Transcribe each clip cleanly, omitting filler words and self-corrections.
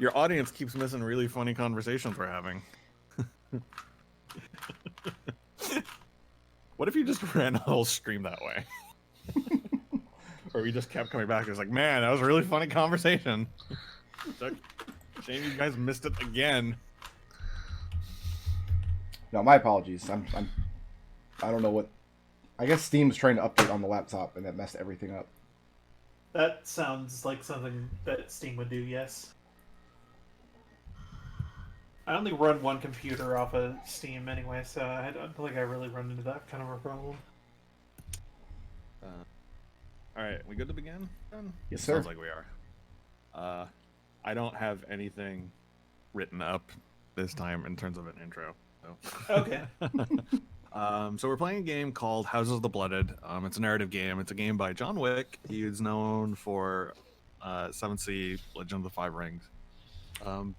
Your audience keeps missing really funny conversations we're having. What if you just ran a whole stream that way? Or we just kept coming back. It's like, man, that was a really funny conversation. Shame you guys missed it again. No, my apologies. I don't know what. I guess Steam's trying to update on the laptop, and that messed everything up. That sounds like something that Steam would do, yes. I only run one computer off of Steam anyway, so I don't feel like I really run into that kind of a problem. All right, we good to begin? Then? Yes, sir. Sounds like we are. I don't have anything written up this time in terms of an intro. So. Okay. So we're playing a game called Houses of the Blooded. It's a narrative game. It's a game by John Wick. He is known for 7th Sea, Legend of the Five Rings.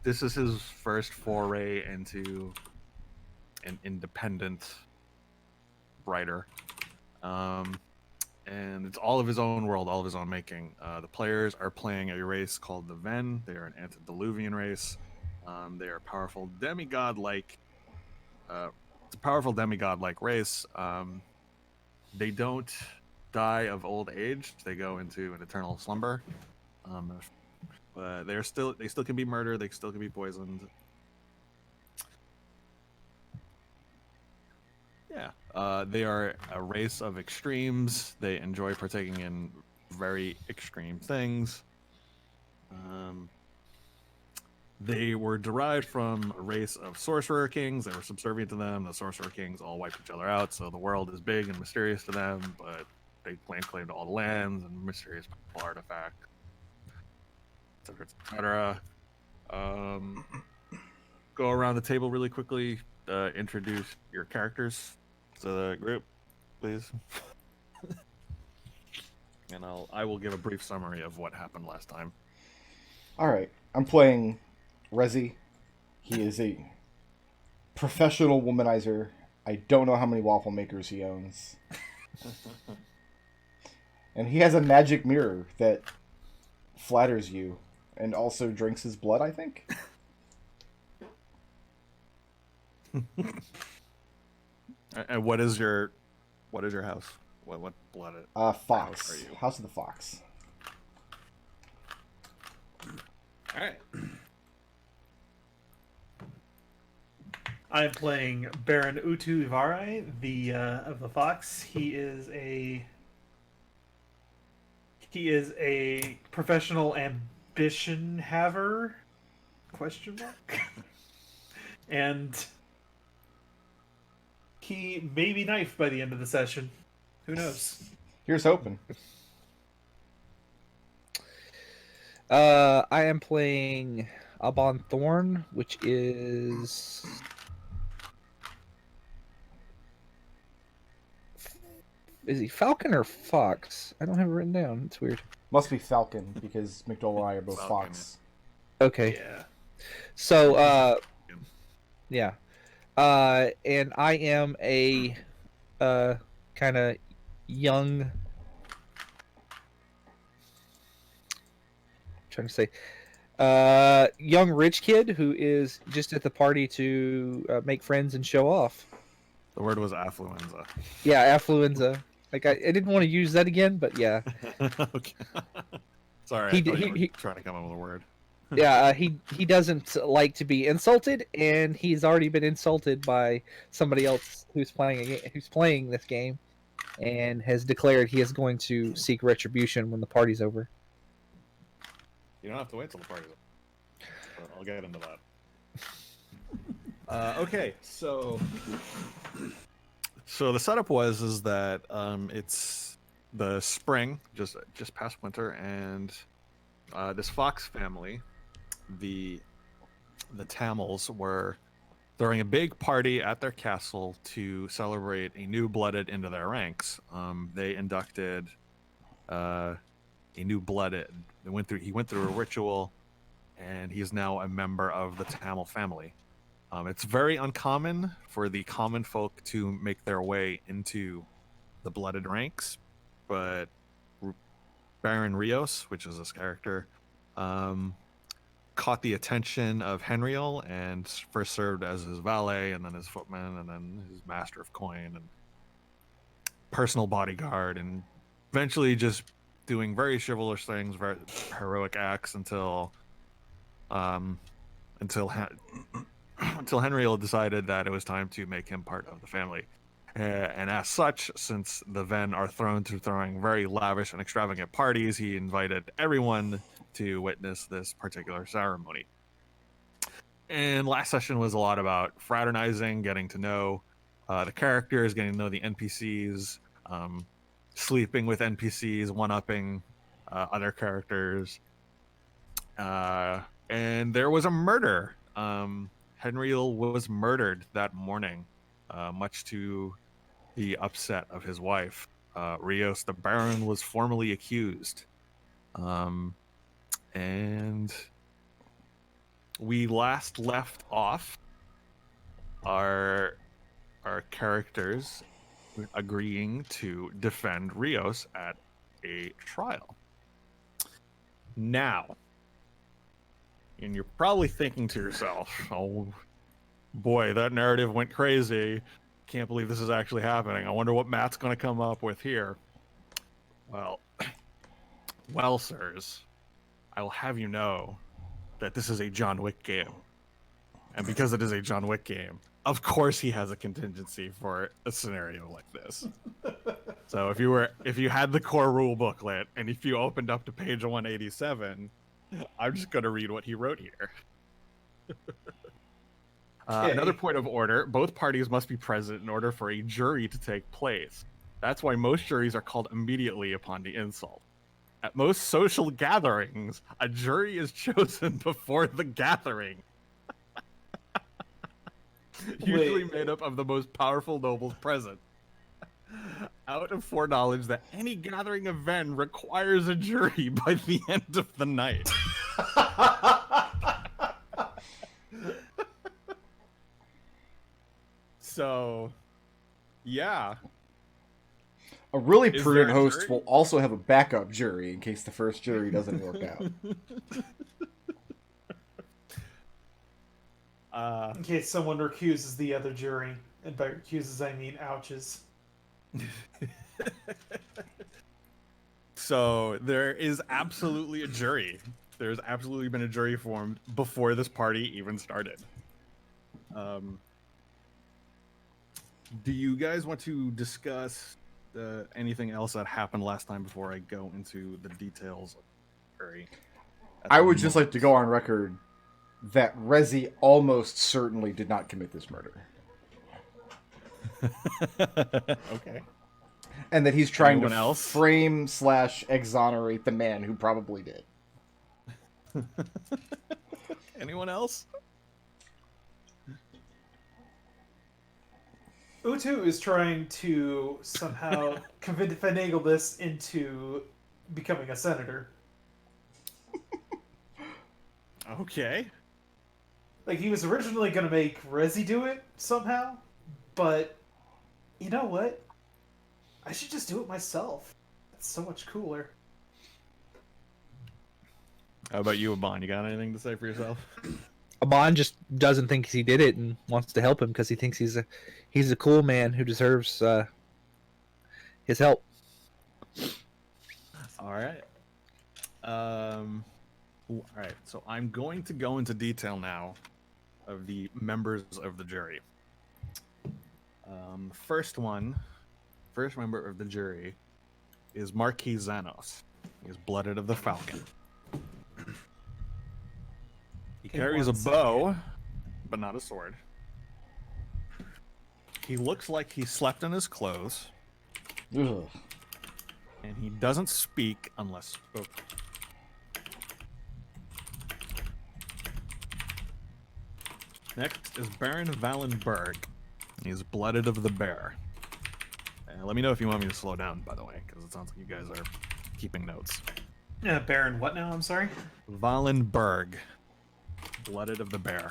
This is his first foray into an independent writer. And it's all of his own world, all of his own making. The players are playing a race called the Ven. They are an antediluvian race. They are powerful demigod-like. It's a powerful demigod-like race. They don't die of old age. They go into an eternal slumber. But they still can be murdered. They still can be poisoned. Yeah, they are a race of extremes. They enjoy partaking in very extreme things. They were derived from a race of sorcerer kings. They were subservient to them. The sorcerer kings all wiped each other out, so the world is big and mysterious to them, but they claim to all the lands and mysterious artifacts, etc. Go around the table really quickly. Introduce your characters to the group, please. And I will give a brief summary of what happened last time. All right, I'm playing Rezi. He is a professional womanizer. I don't know how many waffle makers he owns. And he has a magic mirror that flatters you and also drinks his blood, I think. And what is your house? What blood? Fox. House are you? House of the Fox. All right. I'm playing Baron Utu Ivarai, the of the Fox. He is a professional ambition haver? Question mark. And he may be knifed by the end of the session. Who knows? Here's hoping. I am playing Abon Thorn, which is he Falcon or Fox? I don't have it written down. It's weird. Must be Falcon because McDohl and I are both Falcon. Fox. Okay. Yeah. So, yeah. And I am a kind of young. Trying to say, young rich kid who is just at the party to make friends and show off. The word was affluenza. Yeah, affluenza. Like I didn't want to use that again, but yeah. Okay. Sorry, He I thought d- you he- were trying to come up with a word. Yeah, he doesn't like to be insulted, and he's already been insulted by somebody else who's playing this game, and has declared he is going to seek retribution when the party's over. You don't have to wait till the party's over. But I'll get into that. Okay, so the setup is that it's the spring, just past winter, and this Fox family, the Tamils, were throwing a big party at their castle to celebrate a new blooded into their ranks. They inducted a new blooded. He went through a ritual, and he is now a member of the Tamil family. It's very uncommon for the common folk to make their way into the blooded ranks, but Baron Rios, which is this character, caught the attention of Henriel and first served as his valet and then his footman and then his master of coin and personal bodyguard, and eventually just doing very chivalrous things, very heroic acts until until Henriel decided that it was time to make him part of the family. And as such, since the Ven are thrown to throwing very lavish and extravagant parties, he invited everyone to witness this particular ceremony. And last session was a lot about fraternizing, getting to know the characters, getting to know the NPCs, sleeping with NPCs, one-upping other characters. And there was a murder. Henriel was murdered that morning, much to the upset of his wife. Rios the Baron was formally accused. And we last left off our characters agreeing to defend Rios at a trial. Now, and you're probably thinking to yourself, oh boy, that narrative went crazy. Can't believe this is actually happening. I wonder what Matt's going to come up with here. Well, sirs, I will have you know that this is a John Wick game. And because it is a John Wick game, of course he has a contingency for a scenario like this. So if you had the core rule booklet and if you opened up to page 187, I'm just going to read what he wrote here. Another point of order, both parties must be present in order for a jury to take place. That's why most juries are called immediately upon the insult. At most social gatherings, a jury is chosen before the gathering. Usually made up of the most powerful nobles present. Out of foreknowledge that any gathering event requires a jury by the end of the night. So, yeah. A really Is prudent there a host jury? will also have a backup jury in case the first jury doesn't work out. In case someone recuses the other jury. And by recuses, I mean ouches. So there is absolutely a jury. There's absolutely been a jury formed before this party even started. Do you guys want to discuss anything else that happened last time before I go into the details of the jury? I would just like to go on record that Rezi almost certainly did not commit this murder. Okay. And that he's trying Anyone to else? frame/exonerate the man who probably did. Anyone else? Utu is trying to somehow finagle this into becoming a senator. Okay. Like, he was originally going to make Rezi do it somehow, but you know what? I should just do it myself. It's so much cooler. How about you, Amon? You got anything to say for yourself? Amon just doesn't think he did it and wants to help him because he thinks he's a cool man who deserves his help. All right. All right. So I'm going to go into detail now of the members of the jury. First member of the jury is Marquis Xanos. He is blooded of the Falcon. He carries a bow, but not a sword. He looks like he slept in his clothes, Ugh. and he doesn't speak unless spoken. Next is Baron Valenberg. He's blooded of the bear. Let me know if you want me to slow down, by the way, because it sounds like you guys are keeping notes. Baron what now? I'm sorry? Valenberg. Blooded of the bear.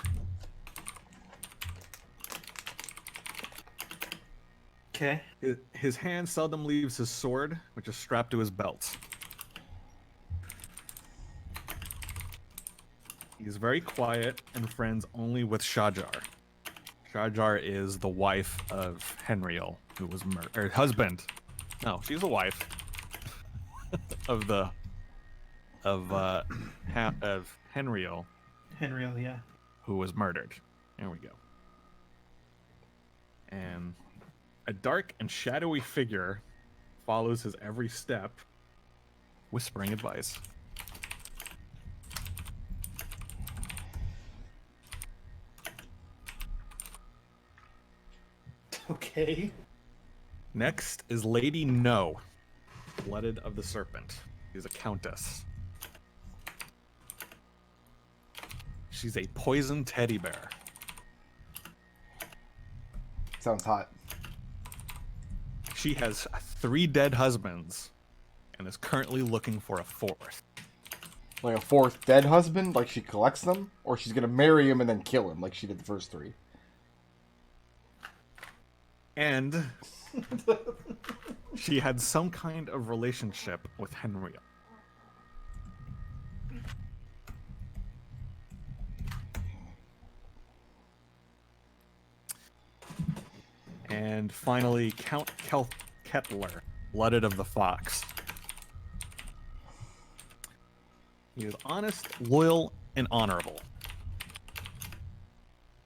Okay. His hand seldom leaves his sword, which is strapped to his belt. He's very quiet and friends only with Shajar. Shajar is the wife of Henriel, who was murdered. Or husband. No, she's the wife of Henriel, Henry, yeah. who was murdered. There we go. And a dark and shadowy figure follows his every step, whispering advice. Okay. Next is Lady No, Blooded of the Serpent. She's a countess. She's a poison teddy bear. Sounds hot. She has 3 dead husbands and is currently looking for a 4th. Like a 4th dead husband, like she collects them? Or she's gonna marry him and then kill him, like she did the first 3? And she had some kind of relationship with Henry. And finally, Count Kettler, Blooded of the Fox. He is honest, loyal, and honorable.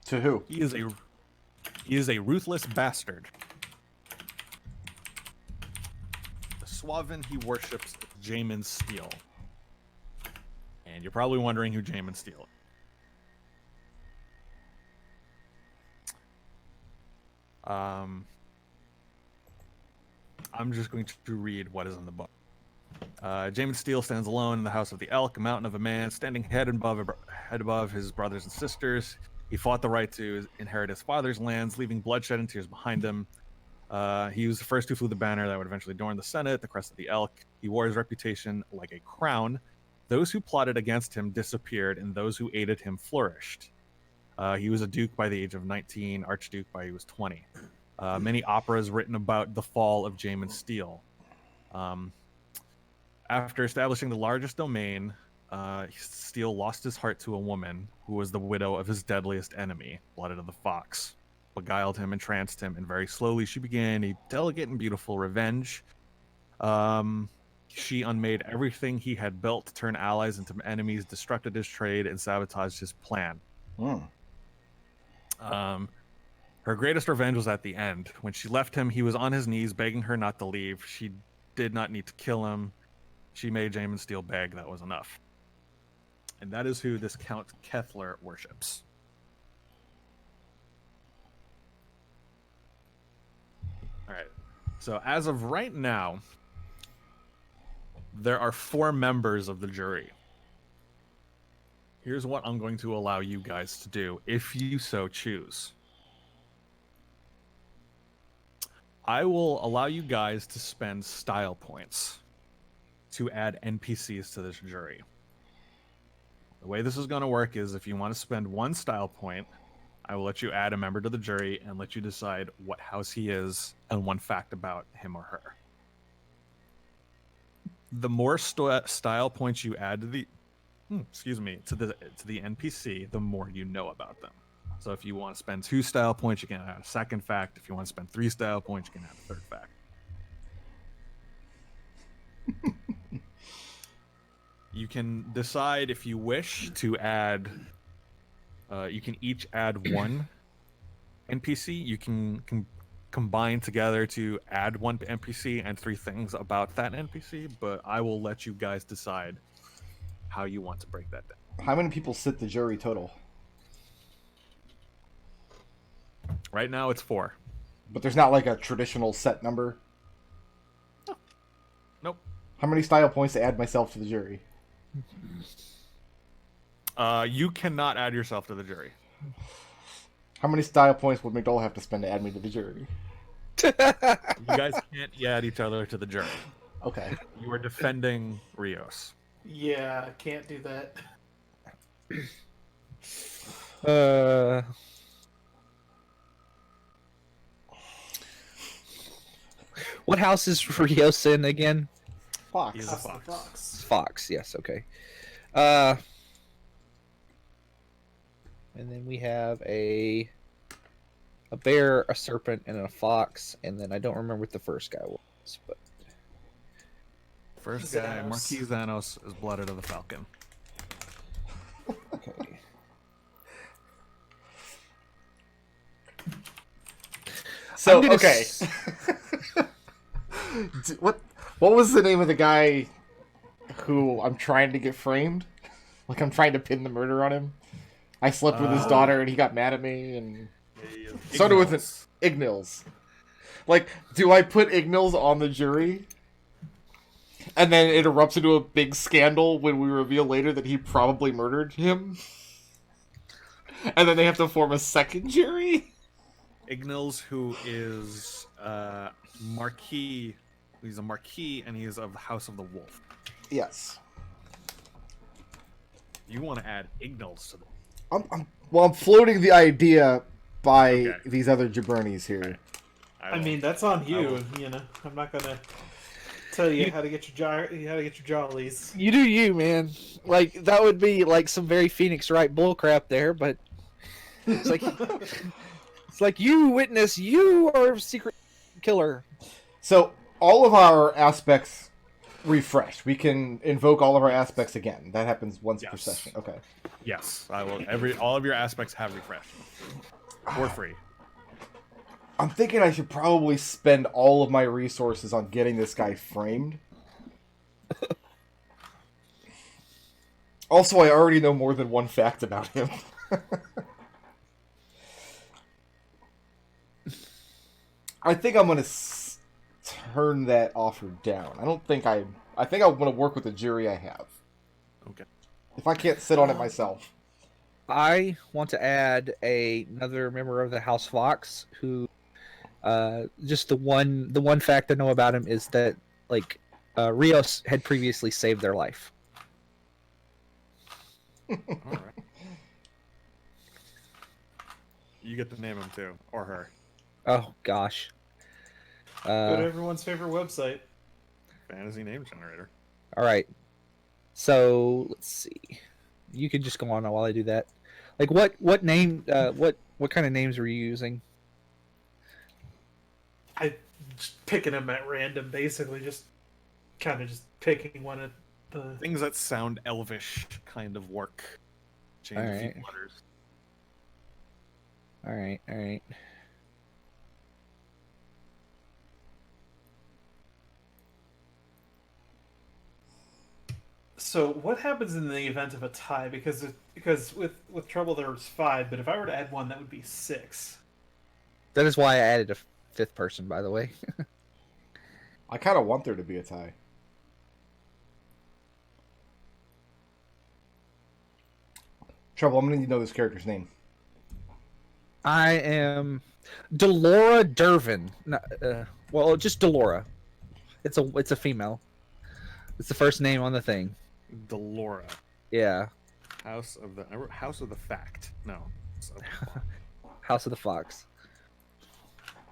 To who? He is a ruthless bastard. The Suave he worships Jamin Steele. And you're probably wondering who Jamin Steele is. I'm just going to read what is in the book. Jamin Steele stands alone in the house of the Elk, a mountain of a man, standing head above his brothers and sisters. He fought the right to inherit his father's lands, leaving bloodshed and tears behind him. He was the first who flew the banner that would eventually adorn the Senate, the crest of the Elk. He wore his reputation like a crown. Those who plotted against him disappeared, and those who aided him flourished. He was a duke by the age of 19, archduke by he was 20. Many operas written about the fall of Jamin Steele. After establishing the largest domain, Steele lost his heart to a woman who was the widow of his deadliest enemy, Blooded of the Fox. Beguiled him, entranced him, and very slowly she began a delicate and beautiful revenge. She unmade everything he had built to turn allies into enemies, destructed his trade, and sabotaged his plan. Her greatest revenge was at the end. When she left him, he was on his knees begging her not to leave. She did not need to kill him. She made Jamin Steele beg. That was enough. And that is who this Count Kettler worships. Alright. So as of right now, there are 4 members of the jury. Here's what I'm going to allow you guys to do, if you so choose. I will allow you guys to spend style points to add NPCs to this jury. The way this is going to work is if you want to spend 1 style point, I will let you add a member to the jury and let you decide what house he is and 1 fact about him or her. The more style points you add to the to the NPC, the more you know about them. So if you want to spend 2 style points, you can add a 2nd fact. If you want to spend 3 style points, you can add a 3rd fact. You can decide if you wish to add. You can each add 1 NPC. You can combine together to add 1 NPC and 3 things about that NPC. But I will let you guys decide how you want to break that down. How many people sit the jury total? Right now, it's 4. But there's not like a traditional set number? Nope. How many style points to add myself to the jury? You cannot add yourself to the jury. How many style points would McDohl have to spend to add me to the jury? You guys can't add each other to the jury. Okay. You are defending Rios. Yeah, can't do that. What house is Rios in again? Fox. He's a House of fox. the Fox. Fox, yes, okay. And then we have a bear, a serpent, and a fox. And then I don't remember what the first guy was, but First guy, Xanos. Marquis Xanos, is blooded of the Falcon. okay. So I'm gonna okay, what was the name of the guy who I'm trying to get framed? Like I'm trying to pin the murder on him. I slept with his daughter and he got mad at me and started with an Ignils. Like, do I put Ignils on the jury? And then it erupts into a big scandal when we reveal later that he probably murdered him? And then they have to form a second jury? Ignils, who is Marquis. He's a Marquis, and he is of the House of the Wolf. Yes. You want to add Ignils to the... I'm floating the idea by Okay. these other jabronis here. Okay. I mean, that's on you. You know, I'm not gonna tell you how to get your jollies. You do you, man. Like, that would be like some very Phoenix Wright bullcrap there, but it's like it's like, you witness, you are a secret killer. So all of our aspects refresh. We can invoke all of our aspects again. That happens once per Yes. session. Okay. Yes, I will. All of your aspects have refresh for free. I'm thinking I should probably spend all of my resources on getting this guy framed. Also, I already know more than one fact about him. I think I'm gonna turn that offer down. I think I want to work with the jury I have. Okay. If I can't sit on it myself. I want to add another member of the House Fox who, just the one fact I know about him is that, like, Rios had previously saved their life. All right. You get to name him too, or her. Oh gosh. Go to everyone's favorite website. Fantasy name generator. All right. So let's see. You could just go on while I do that. Like, what name? What kind of names were you using? I just picking them at random, basically, just kind of just picking one of the. Things that sound elvish kind of work. Change a few Alright. letters. All right. All right. So what happens in the event of a tie? Because with Treble there's 5, but if I were to add one, that would be 6. That is why I added a fifth person, by the way. I kind of want there to be a tie. Trouble, I'm gonna need to know this character's name. I am Delora Dervin. Well, just Delora. It's a female. It's the first name on the thing. Delora. Yeah. House of the Fact. No. House of the Fox.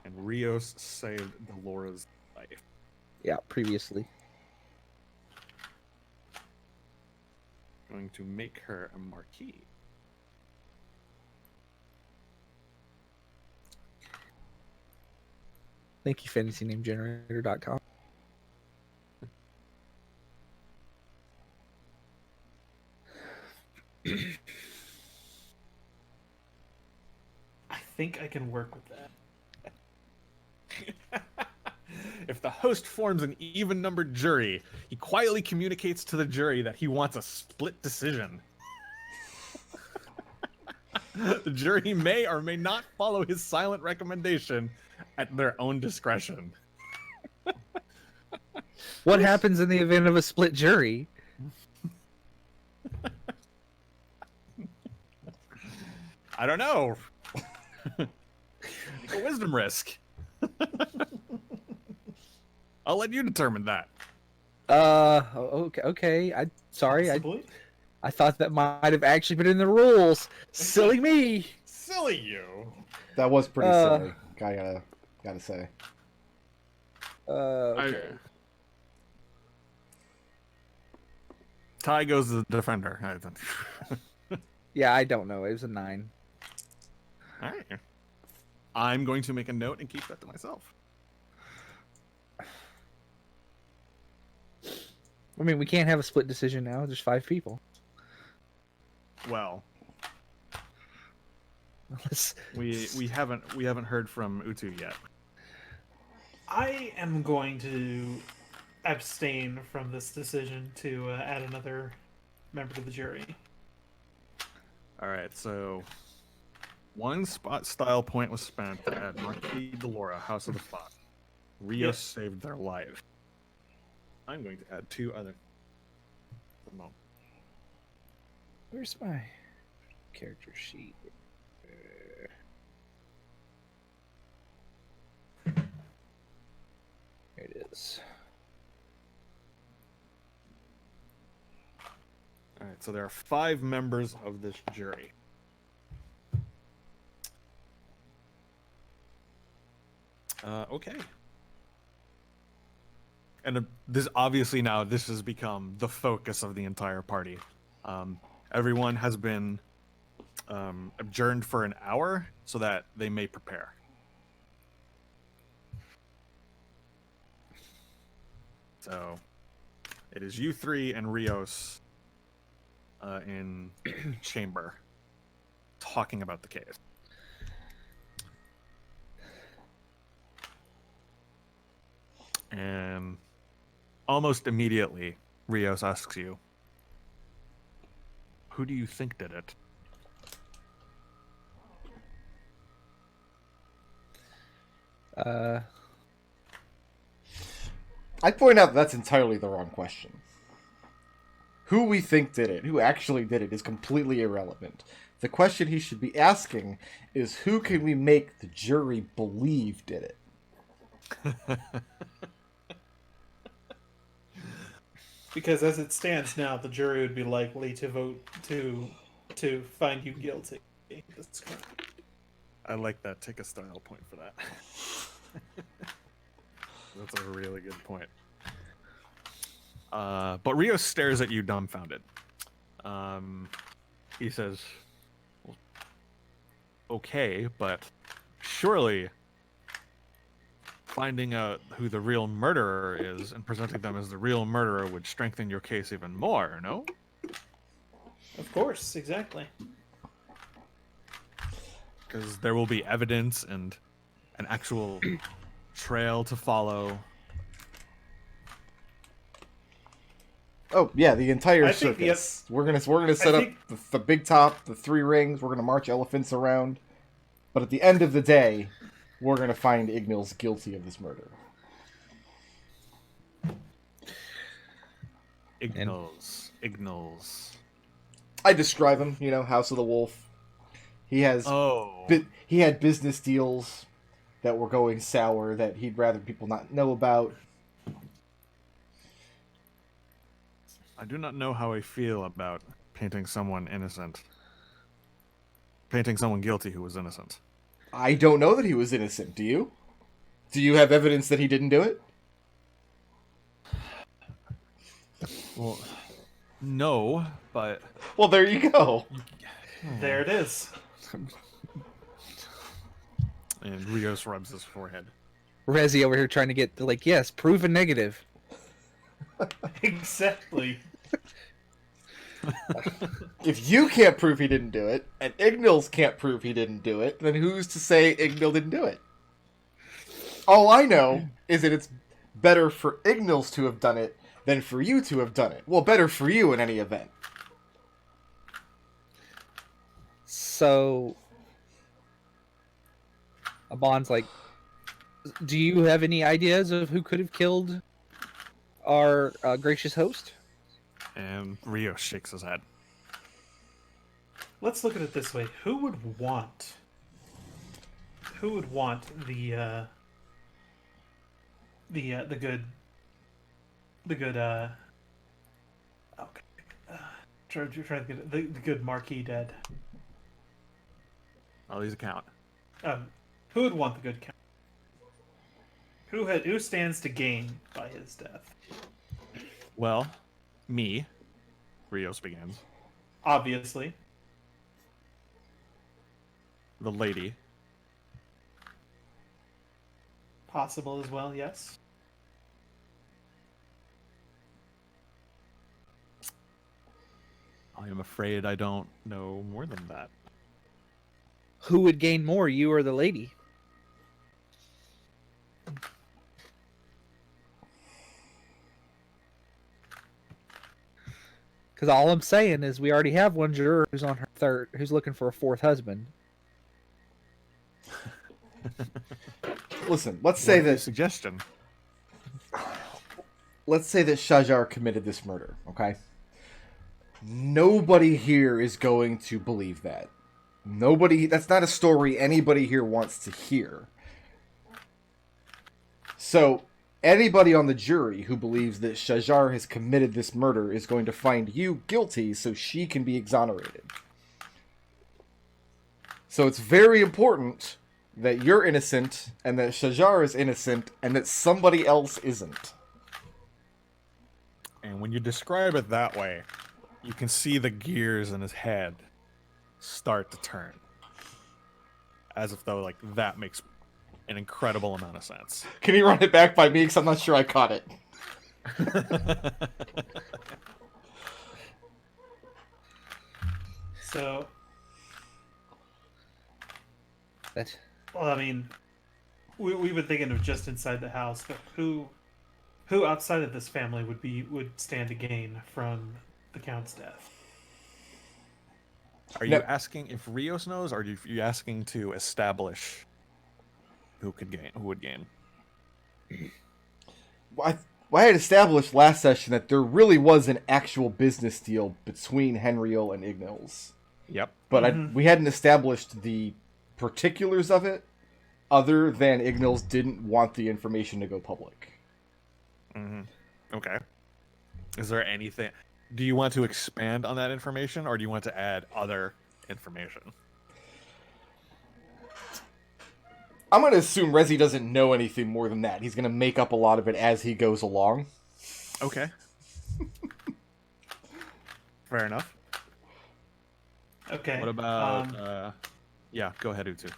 And Rios saved Delora's life. Yeah, previously. Going to make her a Marquis. Thank you, fantasynamegenerator.com. I think I can work with that. If the host forms an even-numbered jury, he quietly communicates to the jury that he wants a split decision. The jury may or may not follow his silent recommendation at their own discretion. What happens in the event of a split jury? I don't know. Take a wisdom risk. I'll let you determine that. Okay. Sorry. Possibly? I thought that might have actually been in the rules. Silly me. Silly you. That was pretty silly. Gotta say. Okay. Ty goes to the defender. Yeah, I don't know. It was a 9. All right. I'm going to make a note and keep that to myself. I mean, we can't have a split decision now. There's 5 people. Well, Let's- we haven't heard from Utu yet. I am going to abstain from this decision to add another member to the jury. All right, so 1 spot style point was spent to add Marquis Delora, House of the Fox. Rios saved their life. I'm going to add 2 other. Where's my character sheet? Here it is. All right, so there are 5 members of this jury. Okay. And this obviously now this has become the focus of the entire party. Everyone has been adjourned for an hour so that they may prepare. So it is you 3 and Rios in chamber talking about the case. And almost immediately, Rios asks you, who do you think did it? I point out that's entirely the wrong question. Who we think did it, who actually did it, is completely irrelevant. The question he should be asking is who can we make the jury believe did it? Because as it stands now, the jury would be likely to vote to find you guilty. That's correct. I like that. Take a style point for that. That's a really good point. But Rios stares at you dumbfounded. He says, well, okay, but surely finding out who the real murderer is and presenting them as the real murderer would strengthen your case even more, no? Of course, exactly. Because there will be evidence and an actual trail to follow. Oh yeah, the entire I think circus. We're gonna set up think- the big top, the 3 rings. We're gonna march elephants around, but at the end of the day, we're gonna find Ignil's guilty of this murder. Ignals. I describe him, House of the Wolf. He has he had business deals that were going sour that he'd rather people not know about. I do not know how I feel about painting someone innocent. Painting someone guilty who was innocent. I don't know that he was innocent. Do you? Do you have evidence that he didn't do it? Well, no, but... Well, there you go. There it is. And Rios rubs his forehead. Rezi over here trying to get yes, prove a negative. Exactly. If you can't prove he didn't do it, and Ignils can't prove he didn't do it, then who's to say Ignil didn't do it? All I know is that it's better for Ignils to have done it than for you to have done it. Well, better for you in any event. So, Abon's like, do you have any ideas of who could have killed our gracious host? And Rios shakes his head. Let's look at it this way: who would want the good trying to get it, the good Marquis dead? Oh, he's a count. Who would want the good count? Who stands to gain by his death? Well, me. Rios begins. Obviously. the lady. Possible as well, yes. I am afraid I don't know more than that. Who would gain more, you or the lady? Because all I'm saying is we already have one juror who's on her third, who's looking for a fourth husband. Listen, let's say that Suggestion. Shajar committed this murder, okay? Nobody here is going to believe that. That's not a story anybody here wants to hear. So, anybody on the jury who believes that Shajar has committed this murder is going to find you guilty so she can be exonerated. So it's very important that you're innocent, and that Shajar is innocent, and that somebody else isn't. And when you describe it that way, you can see the gears in his head start to turn. As if though, like, that makes an incredible amount of sense. Can you run it back by me? Because I'm not sure I caught it. So, That well, I mean, we've been thinking of just inside the house, but who outside of this family would stand to gain from the Count's death? Are you asking if Rios knows, or are you asking to establish who would gain? I had established last session that there really was an actual business deal between Henriel and Ignils. Yep. But we hadn't established the particulars of it, other than Ignils didn't want the information to go public. Okay. Is there anything... Do you want to expand on that information, or do you want to add other information? I'm going to assume Rezi doesn't know anything more than that. He's going to make up a lot of it as he goes along. Okay. Fair enough. Okay. What about... yeah, go ahead, Utu.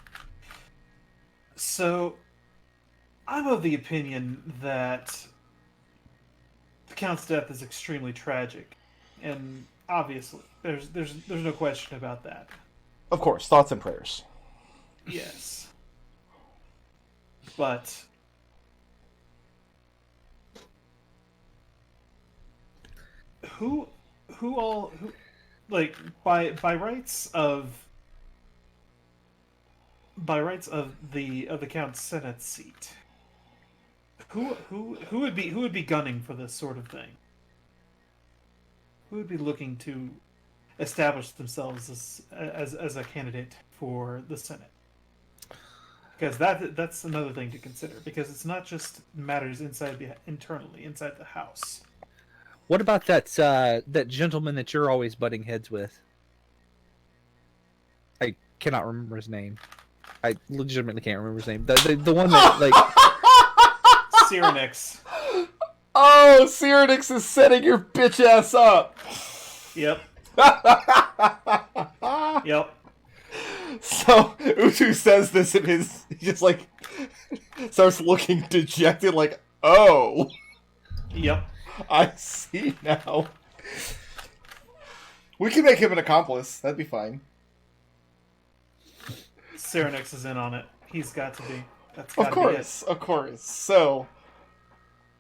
So, I'm of the opinion that the Count's death is extremely tragic, and obviously, there's no question about that. Of course, thoughts and prayers. Yes, but who like by rights of the Count's Senate seat, who would be gunning for this sort of thing? Who would be looking to establish themselves as a candidate for the Senate? Because that's another thing to consider, because it's not just matters internally inside the house. What about that gentleman that you're always butting heads with? I cannot remember his name. I legitimately can't remember his name. The one that, like... Cyrenix. Oh, Cyrenix is setting your bitch ass up. Yep. Yep. So, Utu says this in he just, like, starts looking dejected, like, oh. Yep. I see now. We can make him an accomplice. That'd be fine. Cyrenix is in on it. He's got to be. Of course. So,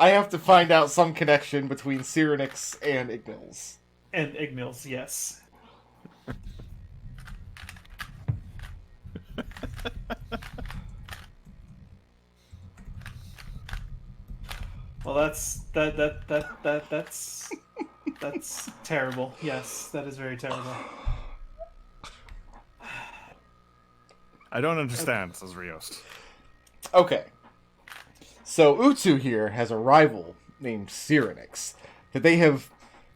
I have to find out some connection between Cyrenix and Ignils. And Ignils, yes. Well, that's terrible. Yes, that is very terrible. I don't understand, says Rios. Okay. So Utu here has a rival named Cyrenix that they have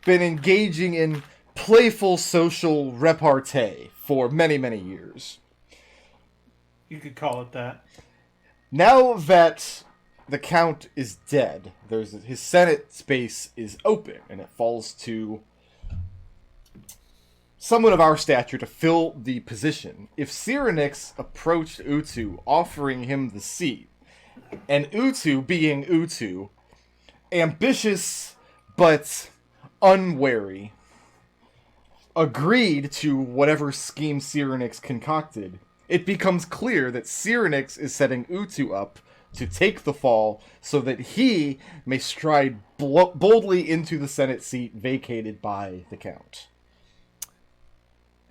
been engaging in playful social repartee for many, many years. You could call it that. Now that the Count is dead, his Senate space is open, and it falls to someone of our stature to fill the position. If Cyrenix approached Utu, offering him the seat, and Utu, being Utu, ambitious but unwary, agreed to whatever scheme Cyrenix concocted, it becomes clear that Cyrenix is setting Utu up to take the fall so that he may stride boldly into the Senate seat vacated by the Count.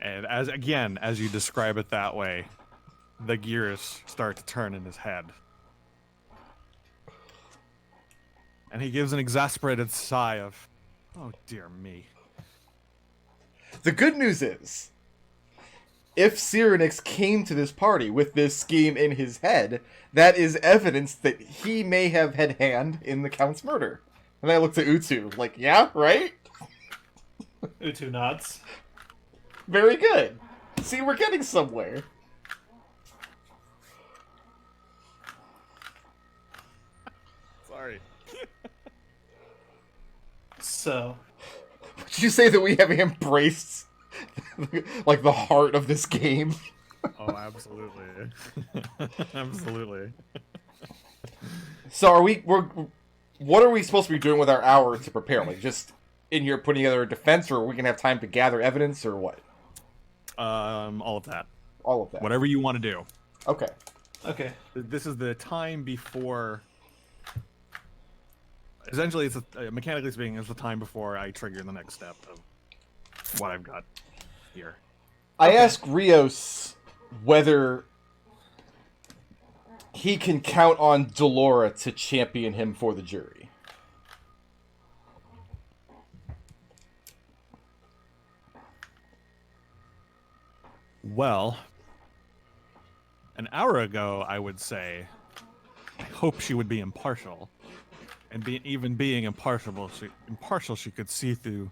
And as you describe it that way, the gears start to turn in his head. And he gives an exasperated sigh of, "Oh dear me." The good news is, if Cyrenix came to this party with this scheme in his head, that is evidence that he may have had hand in the Count's murder. And I looked at Utu, like, yeah, right? Utu nods. Very good. See, we're getting somewhere. Sorry. So, Would you say that we have embraced, like, the heart of this game? Oh, absolutely. Absolutely. So what are we supposed to be doing with our hour to prepare? Like, just in here putting together a defense, or are we going to have time to gather evidence, or what? All of that. All of that. Whatever you want to do. Okay. okay. This is the time before. Essentially, it's mechanically speaking, it's the time before I trigger the next step of what I've got here. I asked Rios whether he can count on Delora to champion him for the jury. Well, an hour ago, I would say, I hope she would be impartial. And even being impartial, she could see through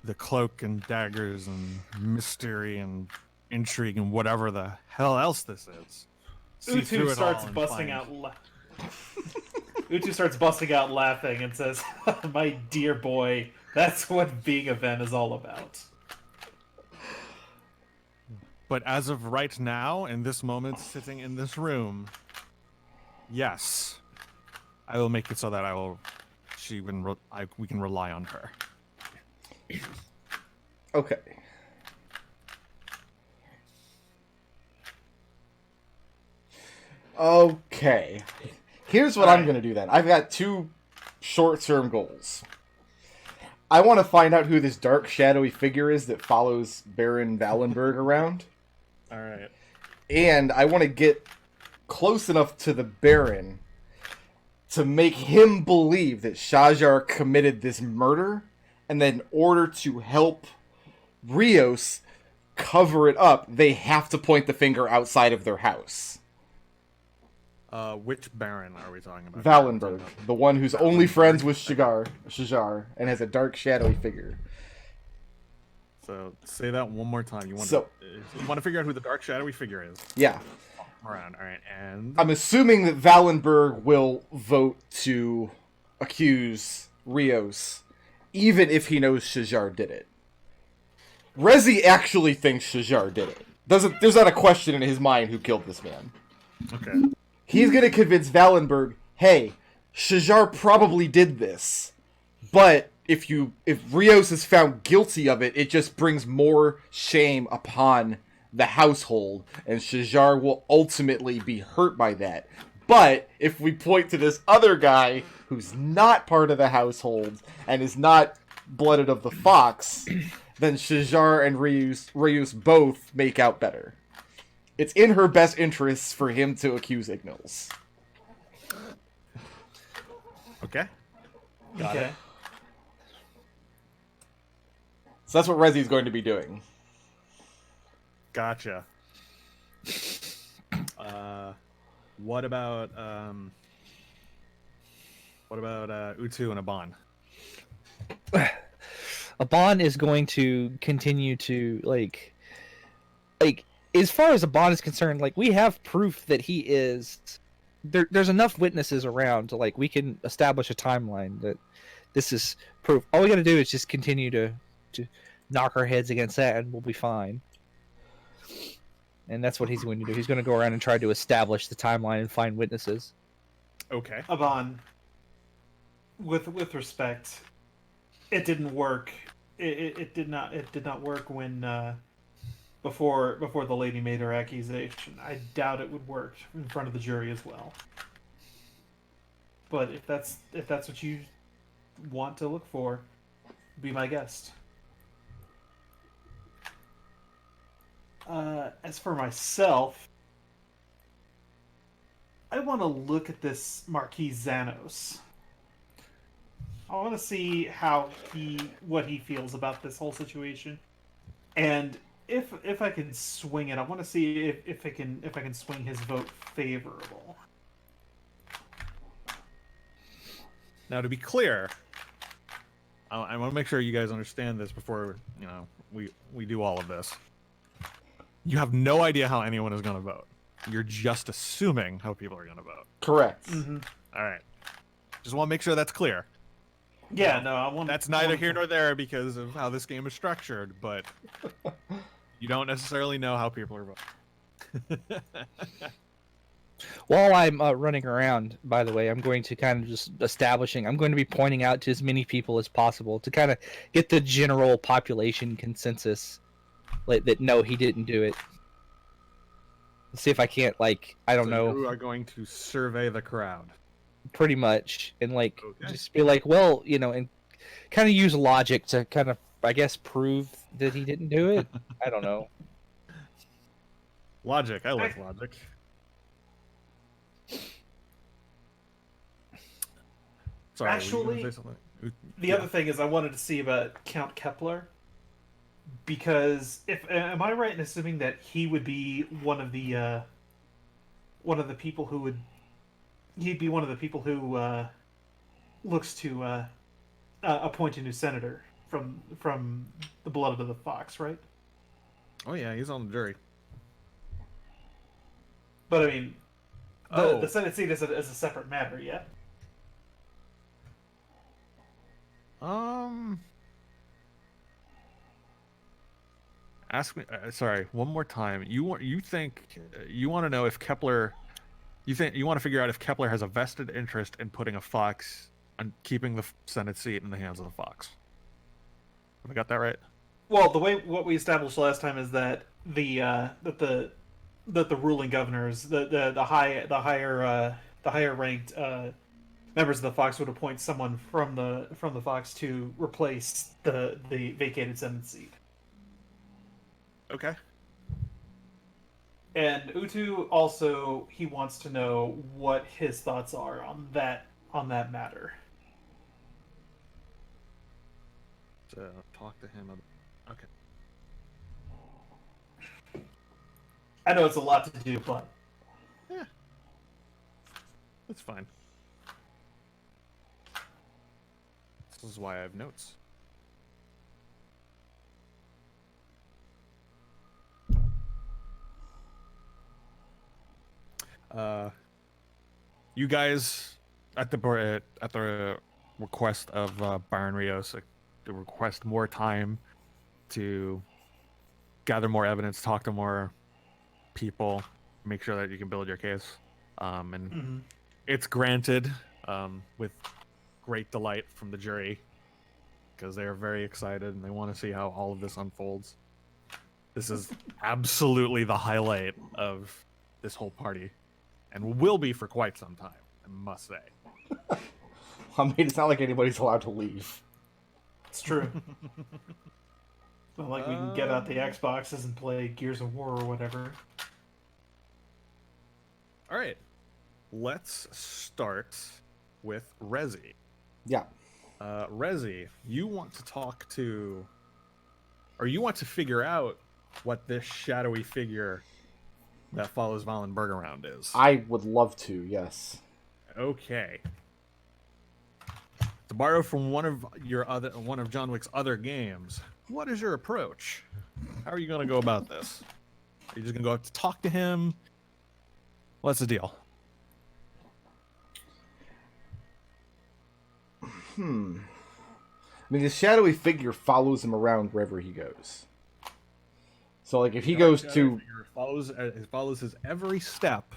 the cloak and daggers and mystery and intrigue and whatever the hell else this is. See through Utu it starts all and busting find- out. Utu starts busting out laughing and says, "My dear boy, that's what being a Ven is all about." But as of right now, in this moment, sitting in this room, yes, I will make it so that we can rely on her. Okay. Okay. Here's what I'm going to do then. I've got two short-term goals. I want to find out who this dark, shadowy figure is that follows Baron Wallenberg around. All right. And I want to get close enough to the Baron to make him believe that Shajar committed this murder, and then in order to help Rios cover it up, they have to point the finger outside of their house. Which Baron are we talking about? Wallenberg, the one who's only friends with Shajar, and has a dark, shadowy figure. So say that one more time. You want to figure out who the dark, shadowy figure is. Yeah. Around, all right, and I'm assuming that Wallenberg will vote to accuse Rios, even if he knows Shajar did it. Rezi actually thinks Shajar did it. There's not a question in his mind who killed this man. okay. He's going to convince Wallenberg, hey, Shajar probably did this, but if Rios is found guilty of it, it just brings more shame upon the household, and Shajar will ultimately be hurt by that. But if we point to this other guy who's not part of the household and is not blooded of the fox, then Shajar and Rios both make out better. It's in her best interests for him to accuse Ignils. Okay. Got it. So that's what Rezi's going to be doing. Gotcha. What about Utu and Aban? Aban is going to continue to like as far as Aban is concerned, like we have proof that he is there's enough witnesses around to like we can establish a timeline that this is proof. All we got to do is just continue to knock our heads against that, and we'll be fine. And that's what he's going to do. He's going to go around and try to establish the timeline and find witnesses. Okay. Aban, with respect, it didn't work. It did not work when before the lady made her accusation. I doubt it would work in front of the jury as well. But if that's what you want to look for, be my guest. As for myself, I want to look at this Marquis Xanos. I want to see what he feels about this whole situation, and if I can swing it, I want to see if I can swing his vote favorable. Now, to be clear, I want to make sure you guys understand this before we do all of this. You have no idea how anyone is going to vote. You're just assuming how people are going to vote. Correct. Mm-hmm. All right. Just want to make sure that's clear. Yeah, no, I want. That's neither here nor there because of how this game is structured, but you don't necessarily know how people are voting. While I'm running around, by the way, I'm going to kind of just I'm going to be pointing out to as many people as possible to kind of get the general population consensus that no, he didn't do it. See if I can't, I don't know. You are going to survey the crowd. Pretty much. And, Okay. just be like, well, and kind of use logic to kind of, I guess, prove that he didn't do it. I don't know. Logic. I like logic. Sorry, Actually, were you gonna say something? The other thing is I wanted to see about Count Kepler, because am I right in assuming that he would be one of the people who would looks to appoint a new senator from the blood of the fox, right? Oh yeah, he's on the jury. But I mean, the Senate seat is a separate matter, yeah. Ask me. Sorry, one more time. You want to know if Kepler? You want to figure out if Kepler has a vested interest in putting a fox and keeping the Senate seat in the hands of the fox. Have I got that right? Well, what we established last time is that the ruling governors, the higher ranked members of the Fox would appoint someone from the Fox to replace the vacated Senate seat. Okay. And Utu also, he wants to know what his thoughts are on that matter. So talk to him. Okay. I know it's a lot to do, but Yeah, that's fine. This is why I have notes. You guys at the request of Baron Rios, to request more time to gather more evidence, talk to more people, make sure that you can build your case, and it's granted with great delight from the jury because they are very excited and they want to see how all of this unfolds. This is absolutely the highlight of this whole party, and will be for quite some time, I must say. I mean, it's not like anybody's allowed to leave. it's true. It's not like we can get out the Xboxes and play Gears of War or whatever. All right, let's start with Rezi. Yeah. Rezi, you want to talk to, or you want to figure out what this shadowy figure that follows Wallenberg around is. I would love to, yes. Okay. To borrow from one of John Wick's other games, what is your approach? How are you going to go about this? Are you just going to go up to talk to him? What's the deal? mean, the shadowy figure follows him around wherever he goes. So, like, if he goes to... follows his every step,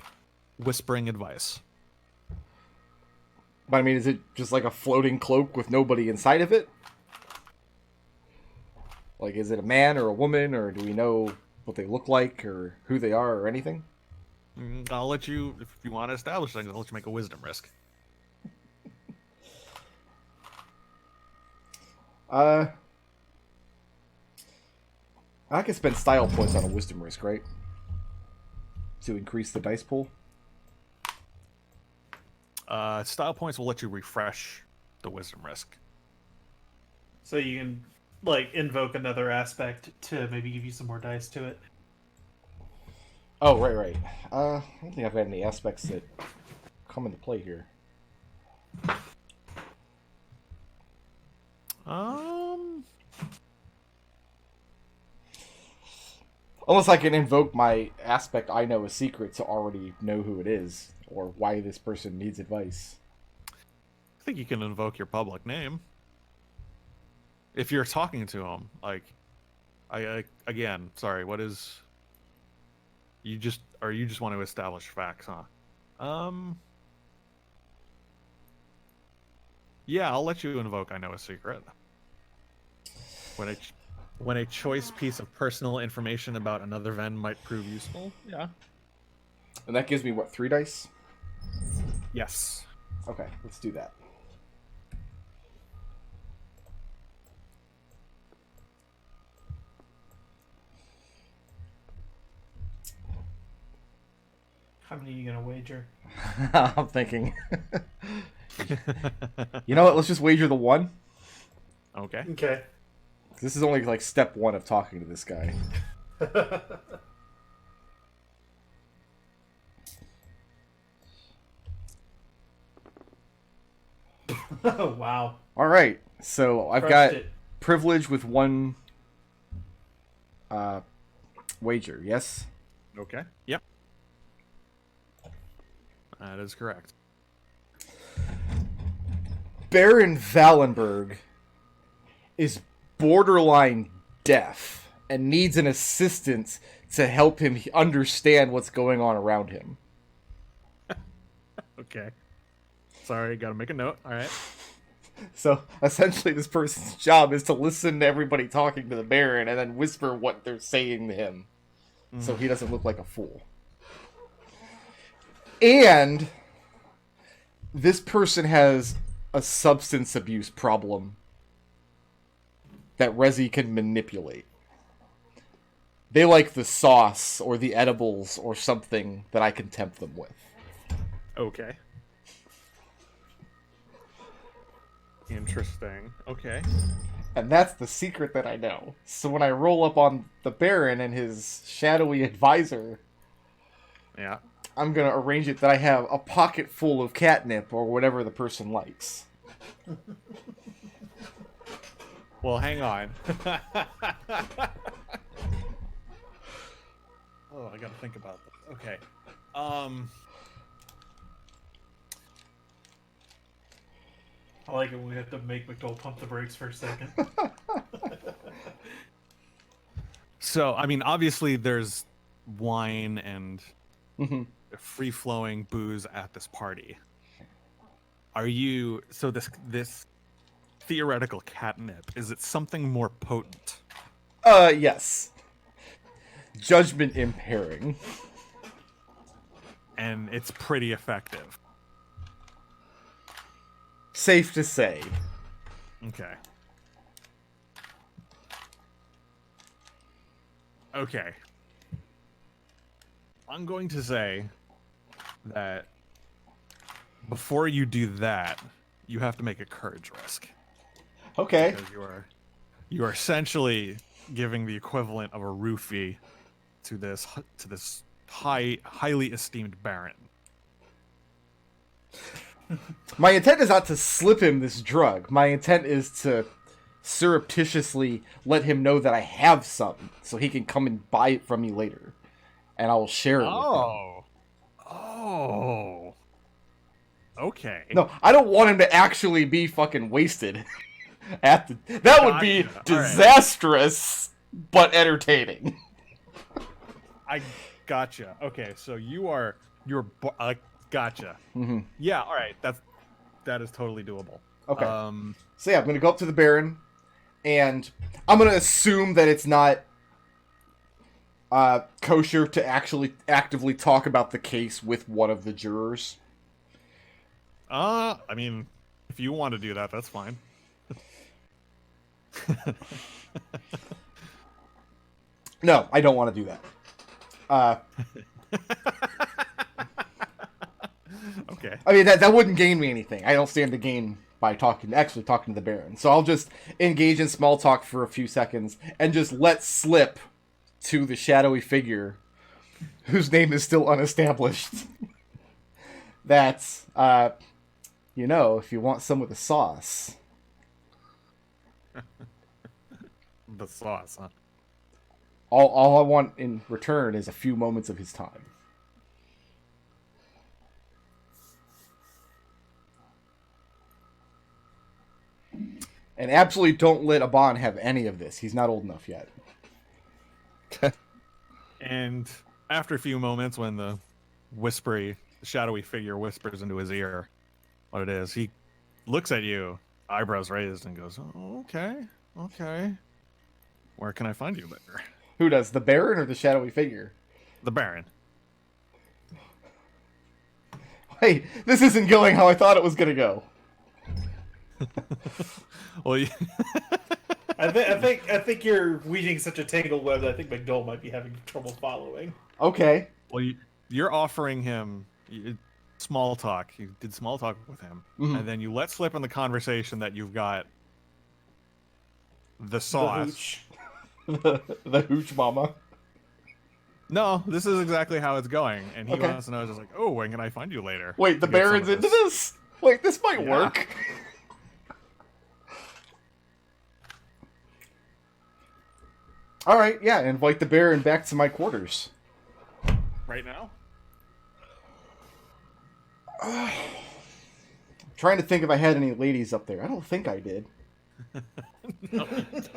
whispering advice. But I mean, is it just like a floating cloak with nobody inside of it? Like, is it a man or a woman, or do we know what they look like, or who they are, or anything? I'll let you, if you want to establish things, I'll let you make a wisdom risk. I can spend style points on a wisdom risk, right? To increase the dice pool? Style points will let you refresh the wisdom risk. So you can, like, invoke another aspect to maybe give you some more dice to it. Oh, right. I don't think I've had any aspects that come into play here. Unless I can invoke my aspect I know a secret to already know who it is, or why this person needs advice. I think you can invoke your public name. If you're talking to him, like, again, sorry, what is... You just want to establish facts, huh? Yeah, I'll let you invoke I know a secret. When a choice piece of personal information about another Ven might prove useful. Yeah. And that gives me, what, 3 dice? Yes. Okay, let's do that. How many are you gonna wager? I'm thinking. You know what? Let's just wager the 1. Okay. Okay. This is only like step 1 of talking to this guy. Oh, wow. All right. So I've Crushed got it. privilege with 1 wager. Yes. Okay. Yep. That is correct. Baron Wallenberg is borderline deaf and needs an assistant to help him understand what's going on around him. Okay. Sorry, gotta make a note. All right. So essentially this person's job is to listen to everybody talking to the Baron and then whisper what they're saying to him so he doesn't look like a fool. And this person has a substance abuse problem that Rezi can manipulate. They like the sauce or the edibles or something that I can tempt them with. Okay. Interesting. Okay. And that's the secret that I know. So when I roll up on the Baron and his shadowy advisor, Yeah. I'm going to arrange it that I have a pocket full of catnip or whatever the person likes. Well, hang on. Oh, I gotta think about this. Okay. I like it when we have to make McDohl pump the brakes for a second. So, I mean, obviously there's wine and free-flowing booze at this party. Are you... So this theoretical catnip, is it something more potent? Yes. Judgment impairing. And it's pretty effective. Safe to say. Okay. Okay. I'm going to say that before you do that, you have to make a courage risk. Okay. Because you are essentially giving the equivalent of a roofie to this highly esteemed baron. My intent is not to slip him this drug. My intent is to surreptitiously let him know that I have some, so he can come and buy it from me later, and I will share it with him. Oh. Okay. No, I don't want him to actually be fucking wasted. That would be Gotcha. All right. disastrous, but entertaining. I gotcha. Okay, so you're gotcha. Mm-hmm. Yeah, all right. That is totally doable. Okay. So yeah, I'm gonna go up to the Baron, and I'm gonna assume that it's not kosher to actually actively talk about the case with one of the jurors. I mean, if you want to do that, that's fine. No, I don't want to do that. Okay. I mean, that wouldn't gain me anything. I don't stand to gain by actually talking to the Baron. So I'll just engage in small talk for a few seconds and just let slip to the shadowy figure whose name is still unestablished. That's, if you want some of the sauce. The sauce, huh? All I want in return is a few moments of his time. And absolutely don't let Aban have any of this. He's not old enough yet. And after a few moments, when the shadowy figure whispers into his ear what it is, he looks at you, eyebrows raised, and goes, "Oh, okay. Where can I find you later?" Who does, the Baron or the shadowy figure? The Baron. Hey, this isn't going how I thought it was going to go. Well, I think you're weaving such a tangled web that I think McDohl might be having trouble following. Okay. well, you're offering him small talk. You did small talk with him, Mhm. and then you let slip in the conversation that you've got the sauce. The hooch mama. No, this is exactly how it's going, and he Okay. wants to know, just like, "Oh, when can I find you later?" Wait, the to get some Baron's of into this? Wait, this might Yeah. work. All right, yeah, invite the Baron back to my quarters. right now. Trying to think if I had any ladies up there. I don't think I did. No,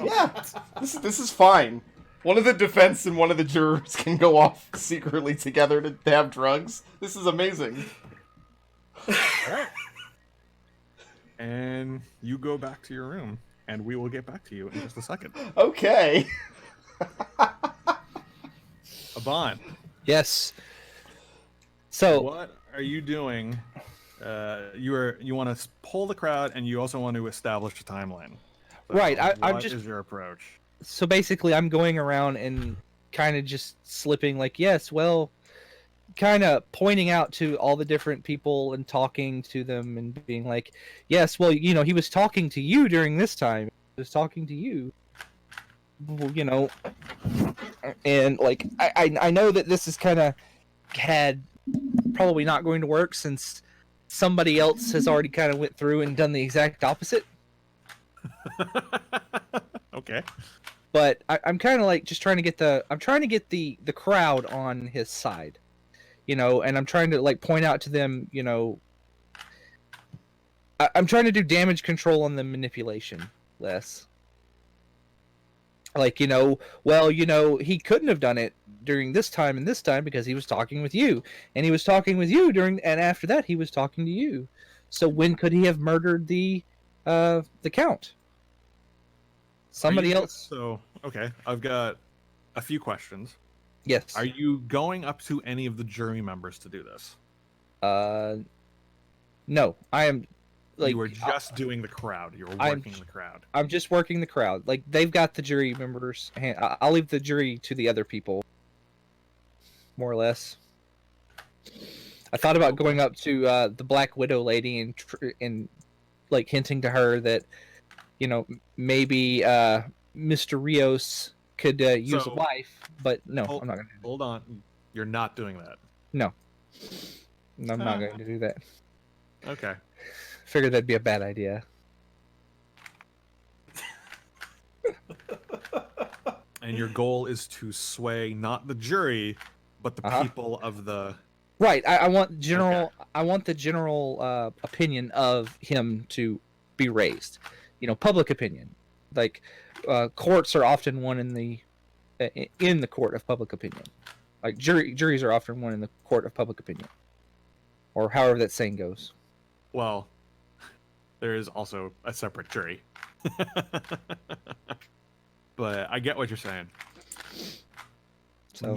Yeah, this is fine. One of the defense and one of the jurors can go off secretly together to have drugs. This is amazing. Alright. And you go back to your room, and we will get back to you in just a second. Okay. Aban, Yes. So what are you doing? You want to pull the crowd, and you also want to establish a timeline. So Right, I'm what just- is your approach? so basically I'm going around and kind of just slipping like, yes, well, kind of pointing out to all the different people and talking to them and being like, yes, well, he was talking to you during this time. He was talking to you. Well, and like I know that this is kind of probably not going to work since somebody else has already kind of went through and done the exact opposite. Okay. But I'm kind of like just trying to get the crowd on his side, and I'm trying to like point out to them, I'm trying to do damage control on the manipulation less. Like, well, he couldn't have done it during this time and this time because he was talking with you, and he was talking with you and after that he was talking to you. So when could he have murdered the count? Somebody else. So, okay, I've got a few questions. Yes. Are you going up to any of the jury members to do this? No, I am. Like, you were just doing the crowd. You were I'm- working the crowd. I'm just working the crowd. Like, they've got the jury members. I'll leave the jury to the other people, more or less. I thought about going up to the Black Widow lady and like hinting to her that, maybe Mr. Rios could use a So- wife, but no, Hold- I'm not going to. Hold on. You're not doing that. No, I'm not going to do that. Okay. Figured that'd be a bad idea. And your goal is to sway not the jury, but the Uh-huh. people of the. Right. I want general. I want the general opinion of him to be raised. public opinion. Like courts are often won in the court of public opinion. Like juries are often won in the court of public opinion, or however that saying goes. Well, there is also a separate jury. But I get what you're saying. So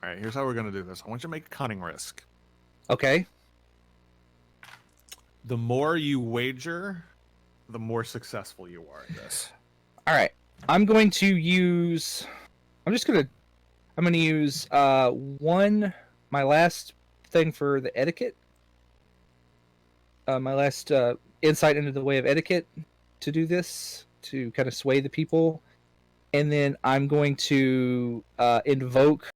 All right, here's how we're going to do this. I want you to make a cunning risk. okay, The more you wager, the more successful you are at this. all right. I'm going to use my last thing for the etiquette. My last insight into the way of etiquette to do this, to kind of sway the people. And then I'm going to invoke